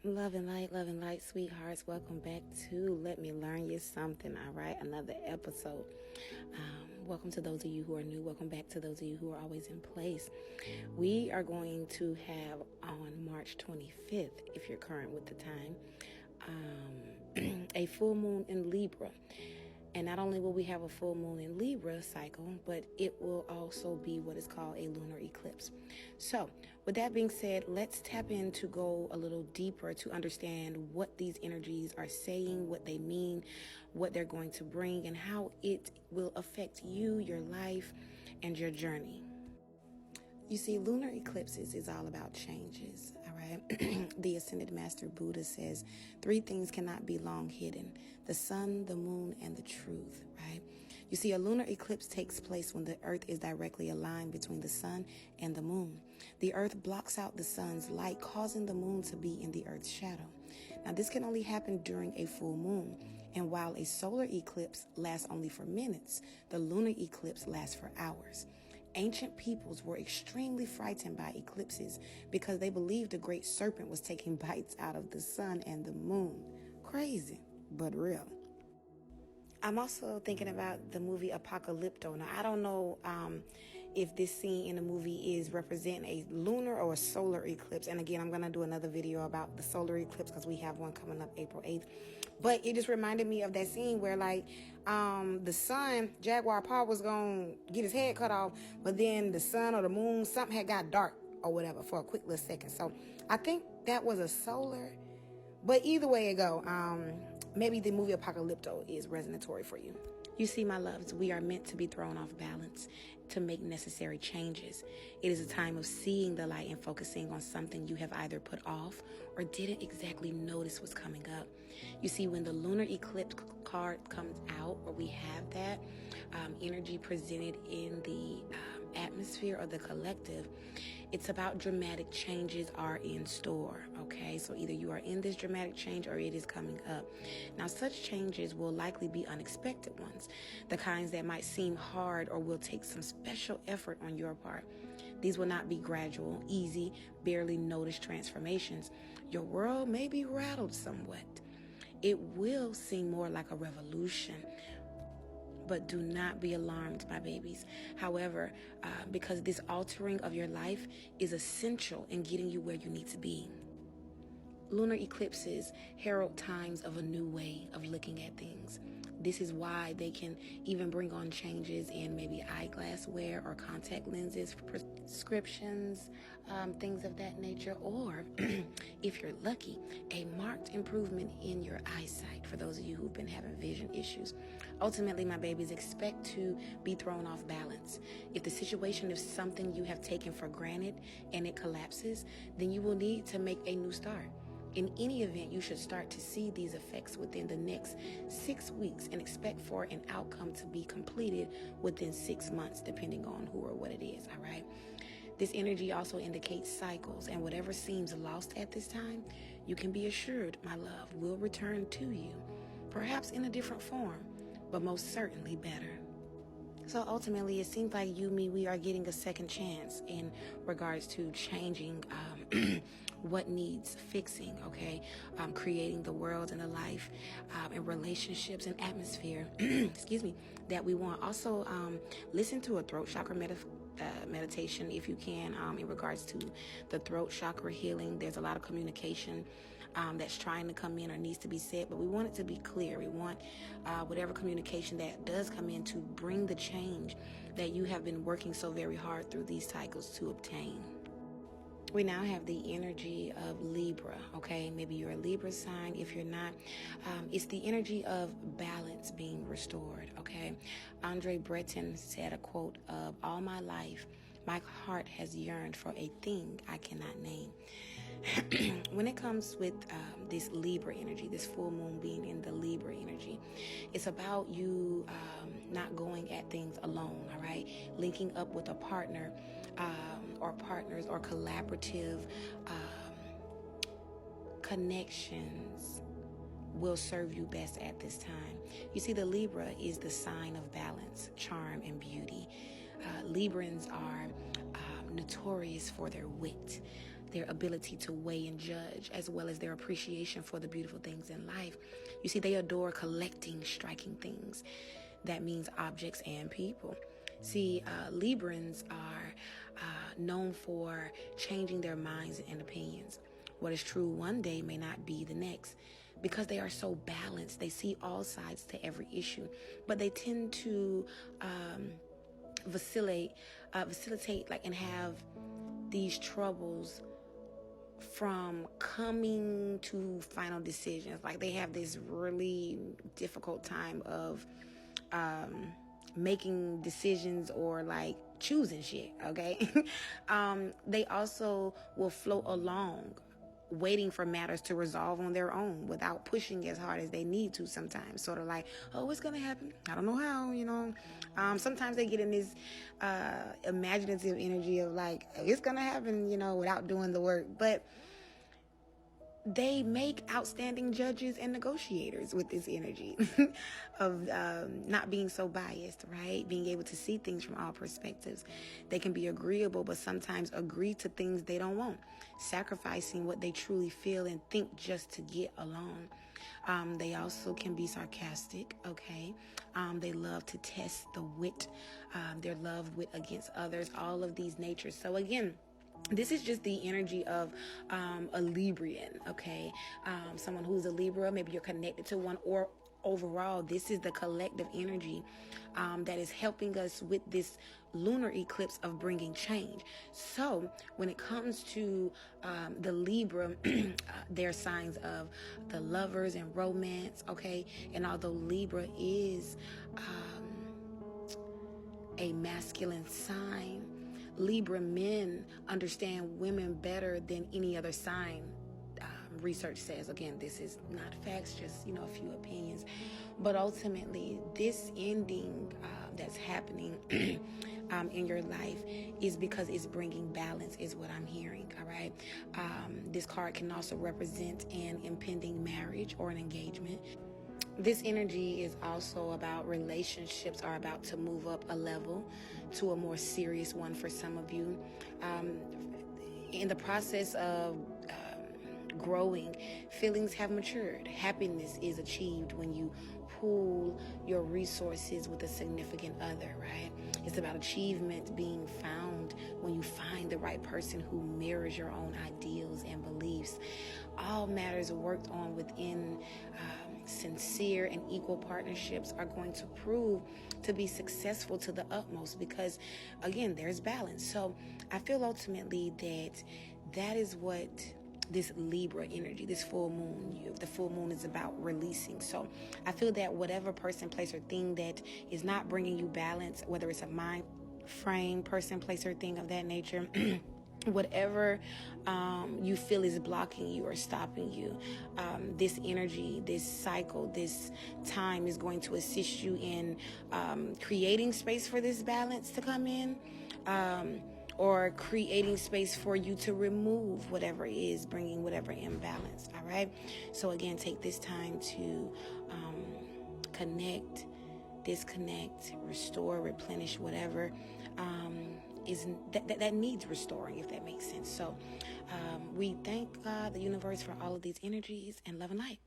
Love and light, sweethearts. Welcome back to Let Me Learn You Something, all right? Another episode. Welcome to those of you who are new. Welcome back to those of you who are always in place. We are going to have on March 25th, if you're current with the time, a full moon in Libra. And not only will we have a full moon in Libra cycle, but it will also be what is called a lunar eclipse. So with that being said, let's tap in to go a little deeper to understand what these energies are saying, what they mean, what they're going to bring, and how it will affect you, your life, and your journey. You see, lunar eclipses is all about changes, all right? The Ascended Master Buddha says 3 things cannot be long hidden: the sun, the moon, and the truth, right? You see, a lunar eclipse takes place when the earth is directly aligned between the sun and the moon. The earth blocks out the sun's light, causing the moon to be in the earth's shadow. Now, this can only happen during a full moon. And while a solar eclipse lasts only for minutes, the lunar eclipse lasts for hours. Ancient peoples were extremely frightened by eclipses because they believed the great serpent was taking bites out of the sun and the moon. Crazy, but real. I'm also thinking about the movie Apocalypto. Now, I don't know if this scene in the movie is representing a lunar or a solar eclipse. And again, I'm going to do another video about the solar eclipse because we have one coming up April 8th. But it just reminded me of that scene where, like, the sun, Jaguar Paw, was going to get his head cut off. But then the sun or the moon, something had got dark or whatever for a quick little second. So I think that was a solar. But either way it go, maybe the movie Apocalypto is resonatory for you. You see, my loves, we are meant to be thrown off balance to make necessary changes. It is a time of seeing the light and focusing on something you have either put off or didn't exactly notice was coming up. You see, when the lunar eclipse card comes out, or we have that energy presented in the atmosphere or the collective, it's about dramatic changes are in store, okay? So either you are in this dramatic change or it is coming up. Now, such changes will likely be unexpected ones, the kinds that might seem hard or will take some special effort on your part. These will not be gradual, easy, barely noticed transformations. Your world may be rattled somewhat. It will seem more like a revolution. But do not be alarmed, my babies. However, because this altering of your life is essential in getting you where you need to be. Lunar eclipses herald times of a new way of looking at things. This is why they can even bring on changes in maybe eyeglass wear or contact lenses, prescriptions, things of that nature, or if you're lucky, a marked improvement in your eyesight for those of you who've been having vision issues. Ultimately, my babies, expect to be thrown off balance. If the situation is something you have taken for granted and it collapses, then you will need to make a new start. In any event, you should start to see these effects within the next 6 weeks and expect for an outcome to be completed within 6 months, depending on who or what it is, all right? This energy also indicates cycles, and whatever seems lost at this time, you can be assured, my love, will return to you, perhaps in a different form, but most certainly better. So ultimately, it seems like we are getting a second chance in regards to changing what needs fixing, okay? Creating the world and the life and relationships and atmosphere, excuse me, that we want. Also, listen to a throat chakra meditation if you can in regards to the throat chakra healing. There's a lot of communication that's trying to come in or needs to be said, but we want it to be clear. We want whatever communication that does come in to bring the change that you have been working so very hard through these cycles to obtain. We now have the energy of Libra, okay? Maybe you're a Libra sign. If you're not, it's the energy of balance being restored, okay? Andre Breton said a quote of, "All my life, my heart has yearned for a thing I cannot name." When it comes with this Libra energy, this full moon being in the Libra energy, it's about you not going at things alone, all right? Linking up with a partner or partners or collaborative connections will serve you best at this time. You see, the Libra is the sign of balance, charm, and beauty. Librans are notorious for their wit, their ability to weigh and judge, as well as their appreciation for the beautiful things in life. You see, they adore collecting striking things. That means objects and people. See, Librans are known for changing their minds and opinions. What is true one day may not be the next. Because they are so balanced, they see all sides to every issue, but they tend to facilitate and have these troubles from coming to final decisions. Like, they have this really difficult time of making decisions or like choosing shit. Okay. They also will float along, waiting for matters to resolve on their own without pushing as hard as they need to sometimes. Sort of like, oh, it's gonna happen, I don't know how, you know. Sometimes they get in this imaginative energy of like, it's gonna happen, you know, without doing the work. But they make outstanding judges and negotiators with this energy of not being so biased, right? Being able to see things from all perspectives. They can be agreeable, but sometimes agree to things they don't want, sacrificing what they truly feel and think just to get along. They also can be sarcastic, okay? They love to test the wit, their love wit against others, all of these natures. So again, this is just the energy of a Librian, okay? Someone who's a Libra, maybe you're connected to one, or overall, this is the collective energy that is helping us with this lunar eclipse of bringing change. So when it comes to the Libra, they're signs of the lovers and romance, okay? And although Libra is a masculine sign, Libra men understand women better than any other sign. Research says, again, this is not facts, just, you know, a few opinions. But ultimately, this ending that's happening in your life is because it's bringing balance, is what I'm hearing, all right? This card can also represent an impending marriage or an engagement. This energy is also about relationships are about to move up a level to a more serious one for some of you. In the process of growing, feelings have matured. Happiness is achieved when you pool your resources with a significant other, right? It's about achievement being found when you find the right person who mirrors your own ideals and beliefs. All matters worked on within sincere and equal partnerships are going to prove to be successful to the utmost because, again, there's balance. So I feel ultimately that is what this Libra energy, this full moon, the full moon is about releasing. So I feel that whatever person, place, or thing that is not bringing you balance, whether it's a mind frame, person, place, or thing of that nature, whatever you feel is blocking you or stopping you, this energy, this cycle, this time is going to assist you in creating space for this balance to come in, or creating space for you to remove whatever is bringing whatever imbalance, all right? So again, take this time to connect, disconnect, restore, replenish whatever is that needs restoring, if that makes sense. So we thank God, the universe, for all of these energies, and love and light.